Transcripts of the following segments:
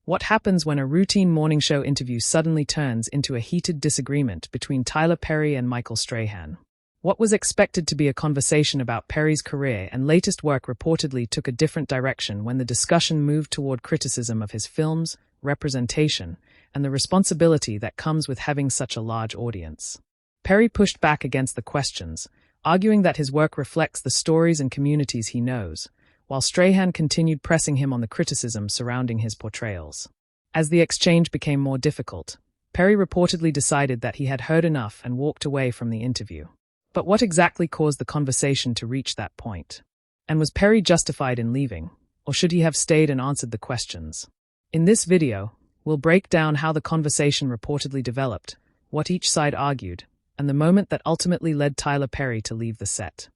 What happens when a routine morning show interview suddenly turns into a heated disagreement between Tyler Perry and Michael Strahan? What was expected to be a conversation about Perry's career and latest work reportedly took a different direction when the discussion moved toward criticism of his films, representation, and the responsibility that comes with having such a large audience. Perry pushed back against the questions, arguing that his work reflects the stories and communities he knows, while Strahan continued pressing him on the criticism surrounding his portrayals. As the exchange became more difficult, Perry reportedly decided that he had heard enough and walked away from the interview. But what exactly caused the conversation to reach that point? And was Perry justified in leaving, or should he have stayed and answered the questions? In this video, we'll break down how the conversation reportedly developed, what each side argued, and the moment that ultimately led Tyler Perry to leave the set.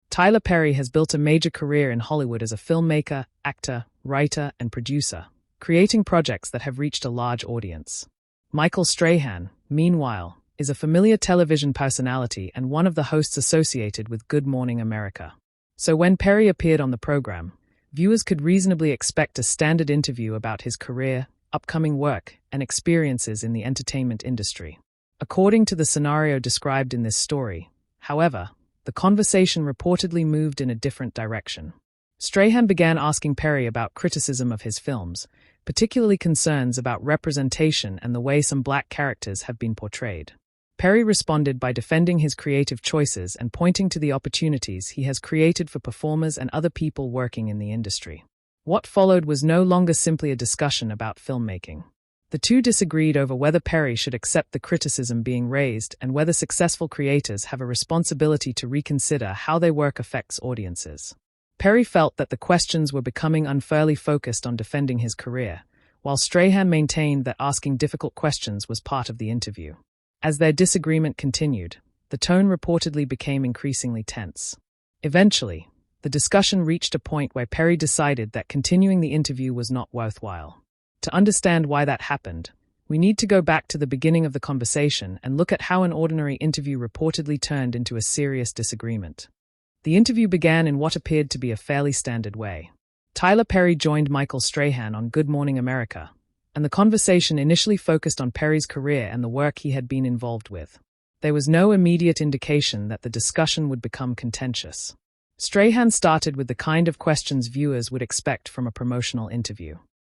Tyler Perry has built a major career in Hollywood as a filmmaker, actor, writer, and producer, creating projects that have reached a large audience. Michael Strahan, meanwhile, is a familiar television personality and one of the hosts associated with Good Morning America. So when Perry appeared on the program, viewers could reasonably expect a standard interview about his career, upcoming work, and experiences in the entertainment industry. According to the scenario described in this story, however, the conversation reportedly moved in a different direction. Strahan began asking Perry about criticism of his films, particularly concerns about representation and the way some black characters have been portrayed. Perry responded by defending his creative choices and pointing to the opportunities he has created for performers and other people working in the industry. What followed was no longer simply a discussion about filmmaking. The two disagreed over whether Perry should accept the criticism being raised and whether successful creators have a responsibility to reconsider how their work affects audiences. Perry felt that the questions were becoming unfairly focused on defending his career, while Strahan maintained that asking difficult questions was part of the interview. As their disagreement continued, the tone reportedly became increasingly tense. Eventually, the discussion reached a point where Perry decided that continuing the interview was not worthwhile. To understand why that happened, we need to go back to the beginning of the conversation and look at how an ordinary interview reportedly turned into a serious disagreement. The interview began in what appeared to be a fairly standard way. Tyler Perry joined Michael Strahan on Good Morning America, and the conversation initially focused on Perry's career and the work he had been involved with. There was no immediate indication that the discussion would become contentious. Strahan started with the kind of questions viewers would expect from a promotional interview.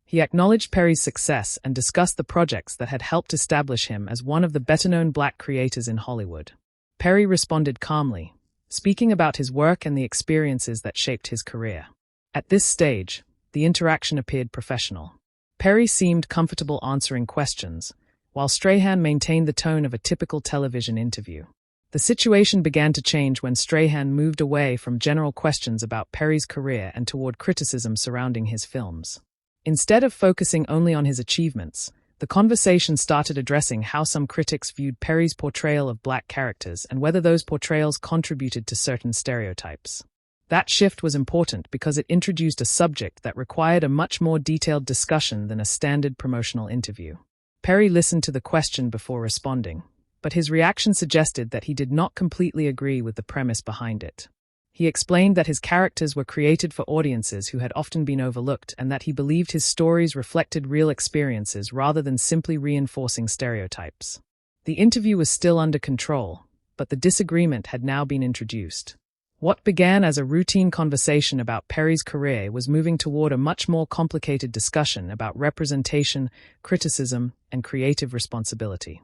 He acknowledged Perry's success and discussed the projects that had helped establish him as one of the better-known black creators in Hollywood. Perry responded calmly, speaking about his work and the experiences that shaped his career. At this stage, the interaction appeared professional. Perry seemed comfortable answering questions, while Strahan maintained the tone of a typical television interview. The situation began to change when Strahan moved away from general questions about Perry's career and toward criticism surrounding his films. Instead of focusing only on his achievements, the conversation started addressing how some critics viewed Perry's portrayal of black characters and whether those portrayals contributed to certain stereotypes. That shift was important because it introduced a subject that required a much more detailed discussion than a standard promotional interview. Perry listened to the question before responding, but his reaction suggested that he did not completely agree with the premise behind it. He explained that his characters were created for audiences who had often been overlooked and that he believed his stories reflected real experiences rather than simply reinforcing stereotypes. The interview was still under control, but the disagreement had now been introduced. What began as a routine conversation about Perry's career was moving toward a much more complicated discussion about representation, criticism, and creative responsibility.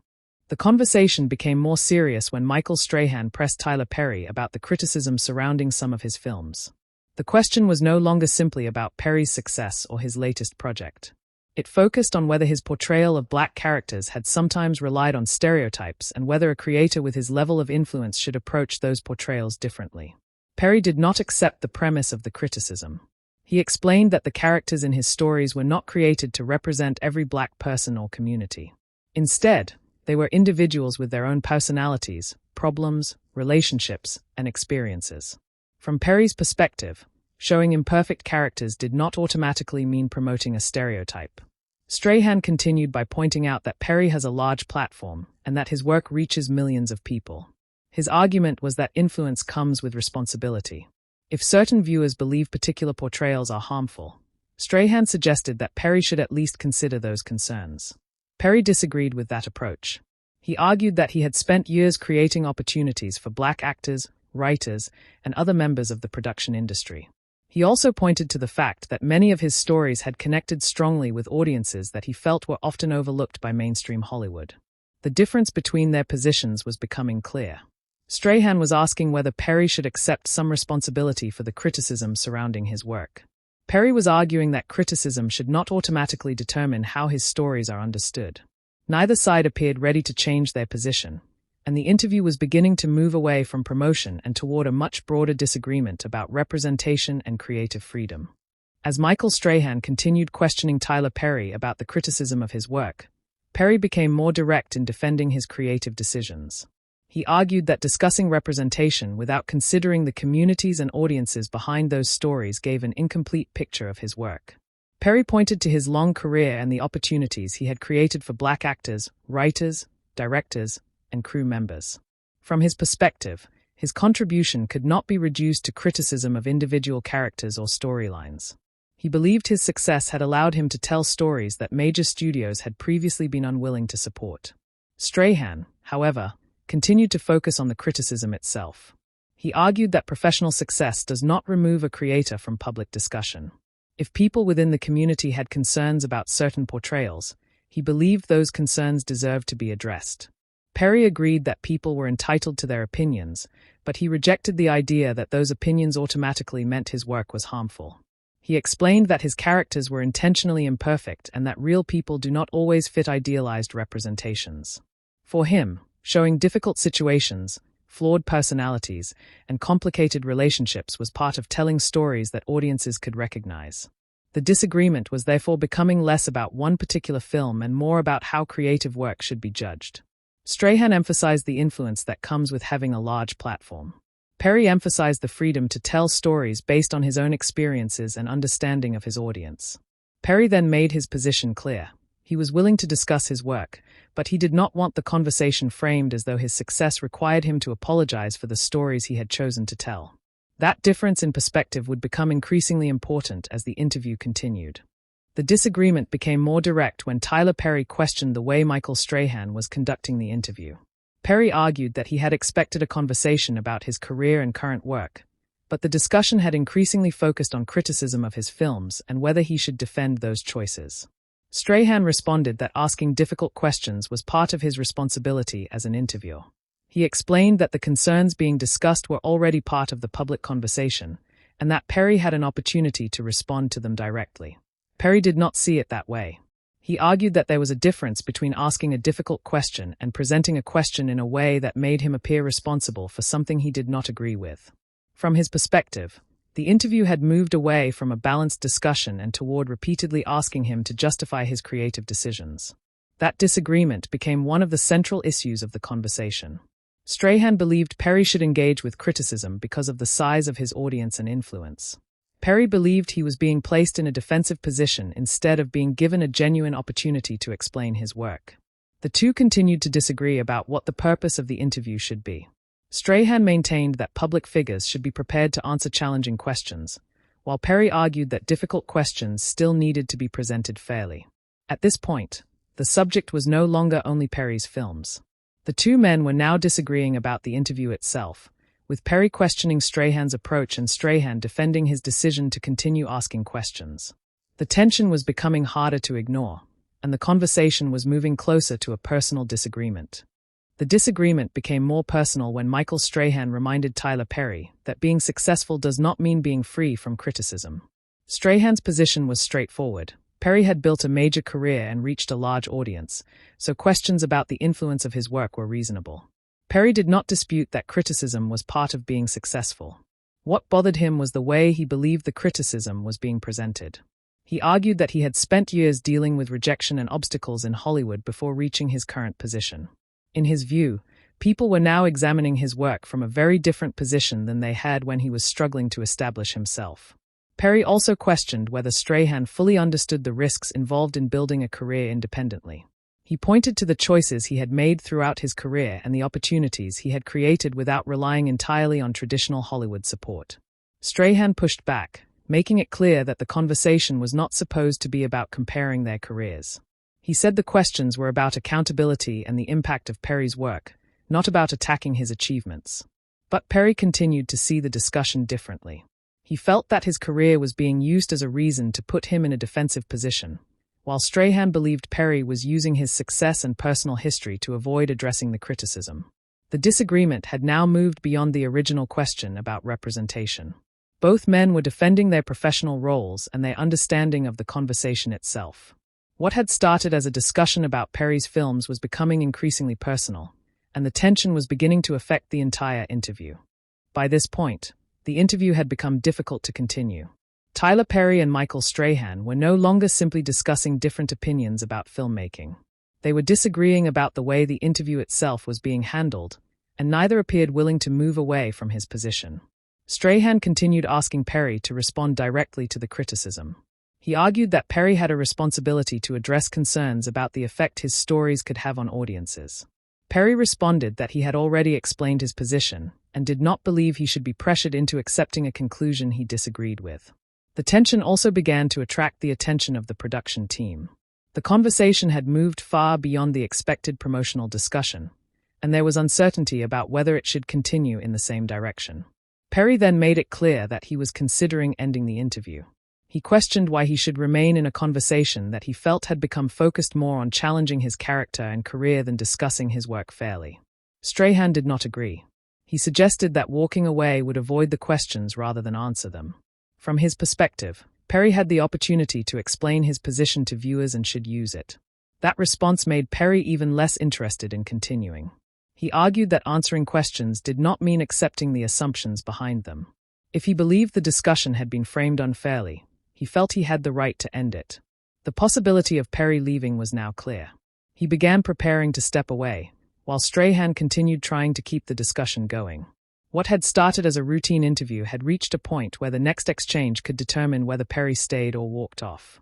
The conversation became more serious when Michael Strahan pressed Tyler Perry about the criticism surrounding some of his films. The question was no longer simply about Perry's success or his latest project. It focused on whether his portrayal of black characters had sometimes relied on stereotypes and whether a creator with his level of influence should approach those portrayals differently. Perry did not accept the premise of the criticism. He explained that the characters in his stories were not created to represent every black person or community. Instead, they were individuals with their own personalities, problems, relationships, and experiences. From Perry's perspective, showing imperfect characters did not automatically mean promoting a stereotype. Strahan continued by pointing out that Perry has a large platform and that his work reaches millions of people. His argument was that influence comes with responsibility. If certain viewers believe particular portrayals are harmful, Strahan suggested that Perry should at least consider those concerns. Perry disagreed with that approach. He argued that he had spent years creating opportunities for black actors, writers, and other members of the production industry. He also pointed to the fact that many of his stories had connected strongly with audiences that he felt were often overlooked by mainstream Hollywood. The difference between their positions was becoming clear. Strahan was asking whether Perry should accept some responsibility for the criticism surrounding his work. Perry was arguing that criticism should not automatically determine how his stories are understood. Neither side appeared ready to change their position, and the interview was beginning to move away from promotion and toward a much broader disagreement about representation and creative freedom. As Michael Strahan continued questioning Tyler Perry about the criticism of his work, Perry became more direct in defending his creative decisions. He argued that discussing representation without considering the communities and audiences behind those stories gave an incomplete picture of his work. Perry pointed to his long career and the opportunities he had created for black actors, writers, directors, and crew members. From his perspective, his contribution could not be reduced to criticism of individual characters or storylines. He believed his success had allowed him to tell stories that major studios had previously been unwilling to support. Strahan, however, continued to focus on the criticism itself. He argued that professional success does not remove a creator from public discussion. If people within the community had concerns about certain portrayals, he believed those concerns deserved to be addressed. Perry agreed that people were entitled to their opinions, but he rejected the idea that those opinions automatically meant his work was harmful. He explained that his characters were intentionally imperfect and that real people do not always fit idealized representations. For him, showing difficult situations, flawed personalities, and complicated relationships was part of telling stories that audiences could recognize. The disagreement was therefore becoming less about one particular film and more about how creative work should be judged. Strahan emphasized the influence that comes with having a large platform. Perry emphasized the freedom to tell stories based on his own experiences and understanding of his audience. Perry then made his position clear. He was willing to discuss his work, but he did not want the conversation framed as though his success required him to apologize for the stories he had chosen to tell. That difference in perspective would become increasingly important as the interview continued. The disagreement became more direct when Tyler Perry questioned the way Michael Strahan was conducting the interview. Perry argued that he had expected a conversation about his career and current work, but the discussion had increasingly focused on criticism of his films and whether he should defend those choices. Strahan responded that asking difficult questions was part of his responsibility as an interviewer. He explained that the concerns being discussed were already part of the public conversation, and that Perry had an opportunity to respond to them directly. Perry did not see it that way. He argued that there was a difference between asking a difficult question and presenting a question in a way that made him appear responsible for something he did not agree with. From his perspective, the interview had moved away from a balanced discussion and toward repeatedly asking him to justify his creative decisions. That disagreement became one of the central issues of the conversation. Strahan believed Perry should engage with criticism because of the size of his audience and influence. Perry believed he was being placed in a defensive position instead of being given a genuine opportunity to explain his work. The two continued to disagree about what the purpose of the interview should be. Strahan maintained that public figures should be prepared to answer challenging questions, while Perry argued that difficult questions still needed to be presented fairly. At this point, the subject was no longer only Perry's films. The two men were now disagreeing about the interview itself, with Perry questioning Strahan's approach and Strahan defending his decision to continue asking questions. The tension was becoming harder to ignore, and the conversation was moving closer to a personal disagreement. The disagreement became more personal when Michael Strahan reminded Tyler Perry that being successful does not mean being free from criticism. Strahan's position was straightforward. Perry had built a major career and reached a large audience, so questions about the influence of his work were reasonable. Perry did not dispute that criticism was part of being successful. What bothered him was the way he believed the criticism was being presented. He argued that he had spent years dealing with rejection and obstacles in Hollywood before reaching his current position. In his view, people were now examining his work from a very different position than they had when he was struggling to establish himself. Perry also questioned whether Strahan fully understood the risks involved in building a career independently. He pointed to the choices he had made throughout his career and the opportunities he had created without relying entirely on traditional Hollywood support. Strahan pushed back, making it clear that the conversation was not supposed to be about comparing their careers. He said the questions were about accountability and the impact of Perry's work, not about attacking his achievements. But Perry continued to see the discussion differently. He felt that his career was being used as a reason to put him in a defensive position, while Strahan believed Perry was using his success and personal history to avoid addressing the criticism. The disagreement had now moved beyond the original question about representation. Both men were defending their professional roles and their understanding of the conversation itself. What had started as a discussion about Perry's films was becoming increasingly personal, and the tension was beginning to affect the entire interview. By this point, the interview had become difficult to continue. Tyler Perry and Michael Strahan were no longer simply discussing different opinions about filmmaking. They were disagreeing about the way the interview itself was being handled, and neither appeared willing to move away from his position. Strahan continued asking Perry to respond directly to the criticism. He argued that Perry had a responsibility to address concerns about the effect his stories could have on audiences. Perry responded that he had already explained his position and did not believe he should be pressured into accepting a conclusion he disagreed with. The tension also began to attract the attention of the production team. The conversation had moved far beyond the expected promotional discussion, and there was uncertainty about whether it should continue in the same direction. Perry then made it clear that he was considering ending the interview. He questioned why he should remain in a conversation that he felt had become focused more on challenging his character and career than discussing his work fairly. Strahan did not agree. He suggested that walking away would avoid the questions rather than answer them. From his perspective, Perry had the opportunity to explain his position to viewers and should use it. That response made Perry even less interested in continuing. He argued that answering questions did not mean accepting the assumptions behind them. If he believed the discussion had been framed unfairly, he felt he had the right to end it. The possibility of Perry leaving was now clear. He began preparing to step away, while Strahan continued trying to keep the discussion going. What had started as a routine interview had reached a point where the next exchange could determine whether Perry stayed or walked off.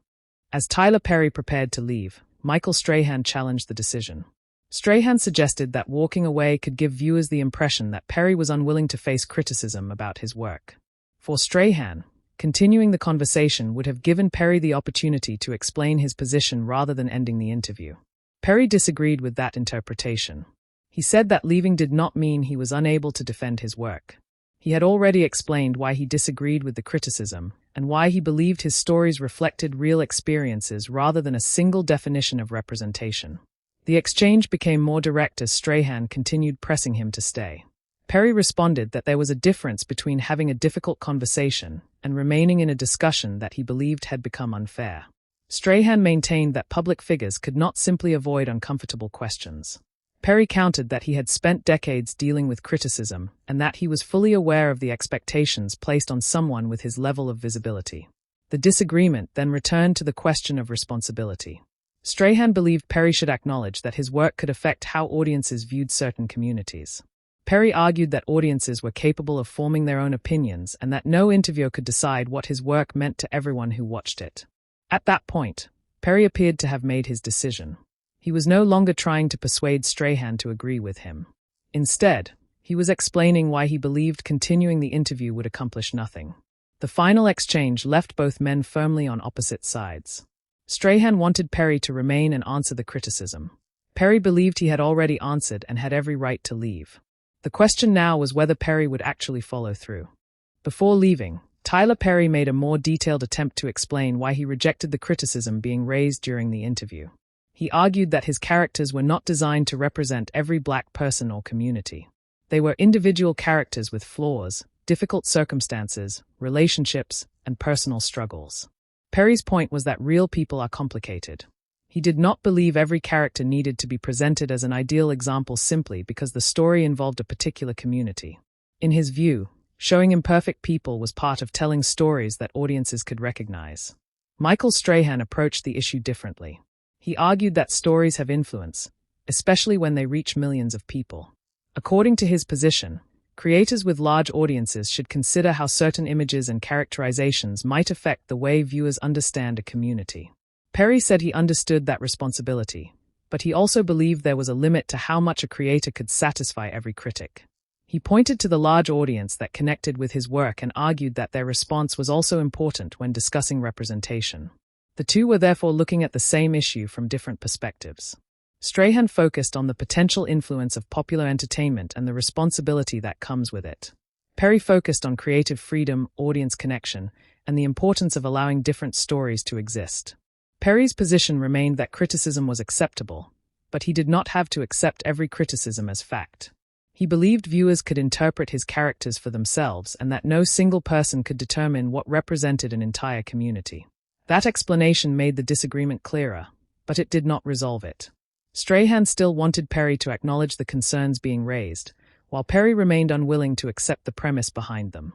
As Tyler Perry prepared to leave, Michael Strahan challenged the decision. Strahan suggested that walking away could give viewers the impression that Perry was unwilling to face criticism about his work. For Strahan, continuing the conversation would have given Perry the opportunity to explain his position rather than ending the interview. Perry disagreed with that interpretation. He said that leaving did not mean he was unable to defend his work. He had already explained why he disagreed with the criticism and why he believed his stories reflected real experiences rather than a single definition of representation. The exchange became more direct as Strahan continued pressing him to stay. Perry responded that there was a difference between having a difficult conversation and remaining in a discussion that he believed had become unfair. Strahan maintained that public figures could not simply avoid uncomfortable questions. Perry countered that he had spent decades dealing with criticism and that he was fully aware of the expectations placed on someone with his level of visibility. The disagreement then returned to the question of responsibility. Strahan believed Perry should acknowledge that his work could affect how audiences viewed certain communities. Perry argued that audiences were capable of forming their own opinions and that no interviewer could decide what his work meant to everyone who watched it. At that point, Perry appeared to have made his decision. He was no longer trying to persuade Strahan to agree with him. Instead, he was explaining why he believed continuing the interview would accomplish nothing. The final exchange left both men firmly on opposite sides. Strahan wanted Perry to remain and answer the criticism. Perry believed he had already answered and had every right to leave. The question now was whether Perry would actually follow through. Before leaving, Tyler Perry made a more detailed attempt to explain why he rejected the criticism being raised during the interview. He argued that his characters were not designed to represent every Black person or community. They were individual characters with flaws, difficult circumstances, relationships, and personal struggles. Perry's point was that real people are complicated. He did not believe every character needed to be presented as an ideal example simply because the story involved a particular community. In his view, showing imperfect people was part of telling stories that audiences could recognize. Michael Strahan approached the issue differently. He argued that stories have influence, especially when they reach millions of people. According to his position, creators with large audiences should consider how certain images and characterizations might affect the way viewers understand a community. Perry said he understood that responsibility, but he also believed there was a limit to how much a creator could satisfy every critic. He pointed to the large audience that connected with his work and argued that their response was also important when discussing representation. The two were therefore looking at the same issue from different perspectives. Strahan focused on the potential influence of popular entertainment and the responsibility that comes with it. Perry focused on creative freedom, audience connection, and the importance of allowing different stories to exist. Perry's position remained that criticism was acceptable, but he did not have to accept every criticism as fact. He believed viewers could interpret his characters for themselves and that no single person could determine what represented an entire community. That explanation made the disagreement clearer, but it did not resolve it. Strahan still wanted Perry to acknowledge the concerns being raised, while Perry remained unwilling to accept the premise behind them.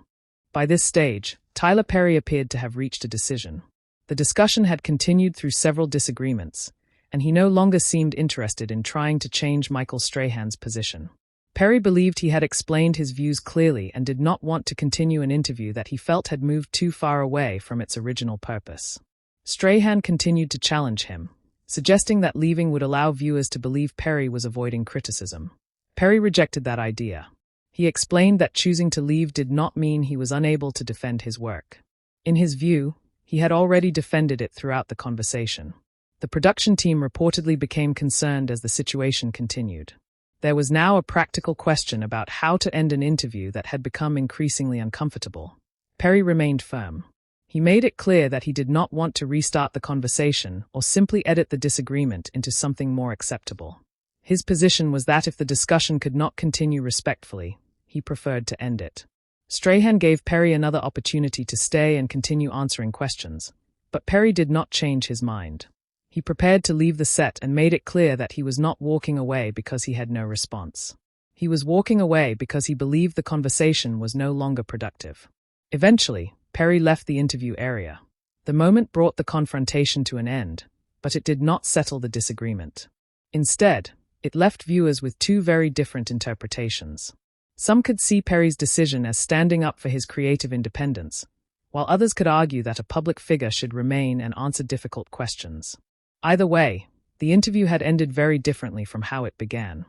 By this stage, Tyler Perry appeared to have reached a decision. The discussion had continued through several disagreements, and he no longer seemed interested in trying to change Michael Strahan's position. Perry believed he had explained his views clearly and did not want to continue an interview that he felt had moved too far away from its original purpose. Strahan continued to challenge him, suggesting that leaving would allow viewers to believe Perry was avoiding criticism. Perry rejected that idea. He explained that choosing to leave did not mean he was unable to defend his work. In his view, he had already defended it throughout the conversation. The production team reportedly became concerned as the situation continued. There was now a practical question about how to end an interview that had become increasingly uncomfortable. Perry remained firm. He made it clear that he did not want to restart the conversation or simply edit the disagreement into something more acceptable. His position was that if the discussion could not continue respectfully, he preferred to end it. Strahan gave Perry another opportunity to stay and continue answering questions, but Perry did not change his mind. He prepared to leave the set and made it clear that he was not walking away because he had no response. He was walking away because he believed the conversation was no longer productive. Eventually, Perry left the interview area. The moment brought the confrontation to an end, but it did not settle the disagreement. Instead, it left viewers with two very different interpretations. Some could see Perry's decision as standing up for his creative independence, while others could argue that a public figure should remain and answer difficult questions. Either way, the interview had ended very differently from how it began.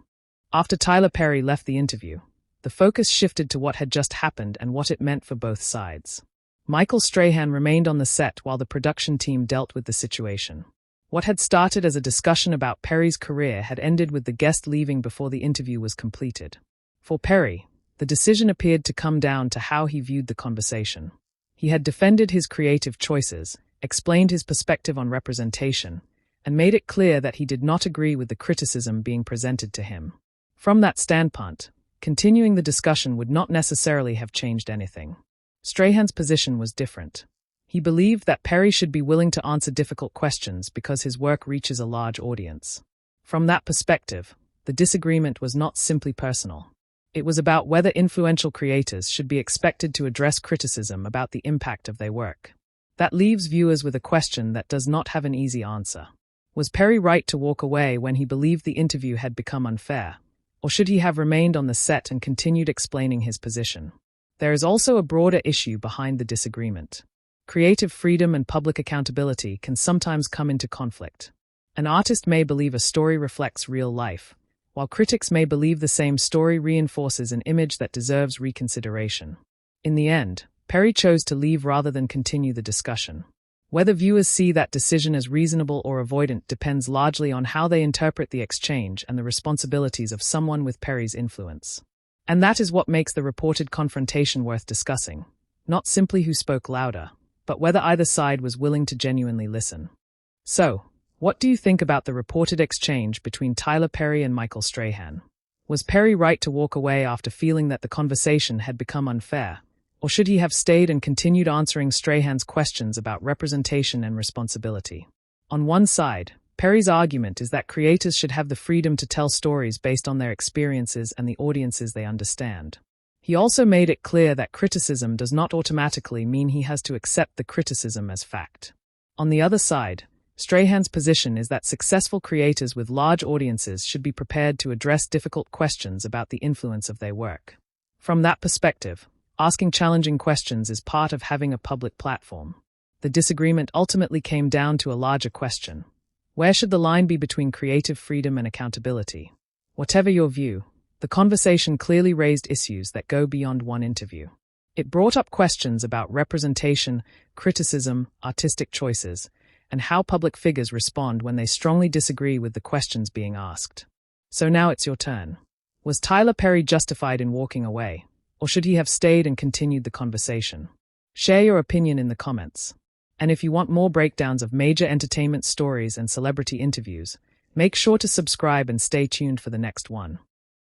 After Tyler Perry left the interview, the focus shifted to what had just happened and what it meant for both sides. Michael Strahan remained on the set while the production team dealt with the situation. What had started as a discussion about Perry's career had ended with the guest leaving before the interview was completed. For Perry, the decision appeared to come down to how he viewed the conversation. He had defended his creative choices, explained his perspective on representation, and made it clear that he did not agree with the criticism being presented to him. From that standpoint, continuing the discussion would not necessarily have changed anything. Strahan's position was different. He believed that Perry should be willing to answer difficult questions because his work reaches a large audience. From that perspective, the disagreement was not simply personal. It was about whether influential creators should be expected to address criticism about the impact of their work. That leaves viewers with a question that does not have an easy answer. Was Perry right to walk away when he believed the interview had become unfair, or should he have remained on the set and continued explaining his position? There is also a broader issue behind the disagreement. Creative freedom and public accountability can sometimes come into conflict. An artist may believe a story reflects real life, while critics may believe the same story reinforces an image that deserves reconsideration. In the end, Perry chose to leave rather than continue the discussion. Whether viewers see that decision as reasonable or avoidant depends largely on how they interpret the exchange and the responsibilities of someone with Perry's influence. And that is what makes the reported confrontation worth discussing, not simply who spoke louder, but whether either side was willing to genuinely listen. So, what do you think about the reported exchange between Tyler Perry and Michael Strahan? Was Perry right to walk away after feeling that the conversation had become unfair, or should he have stayed and continued answering Strahan's questions about representation and responsibility? On one side, Perry's argument is that creators should have the freedom to tell stories based on their experiences and the audiences they understand. He also made it clear that criticism does not automatically mean he has to accept the criticism as fact. On the other side, Strahan's position is that successful creators with large audiences should be prepared to address difficult questions about the influence of their work. From that perspective, asking challenging questions is part of having a public platform. The disagreement ultimately came down to a larger question. Where should the line be between creative freedom and accountability? Whatever your view, The conversation clearly raised issues that go beyond one interview. It brought up questions about representation, criticism, artistic choices, and how public figures respond when they strongly disagree with the questions being asked. So now it's your turn. Was Tyler Perry justified in walking away, or should he have stayed and continued the conversation? Share your opinion in the comments. And if you want more breakdowns of major entertainment stories and celebrity interviews, make sure to subscribe and stay tuned for the next one.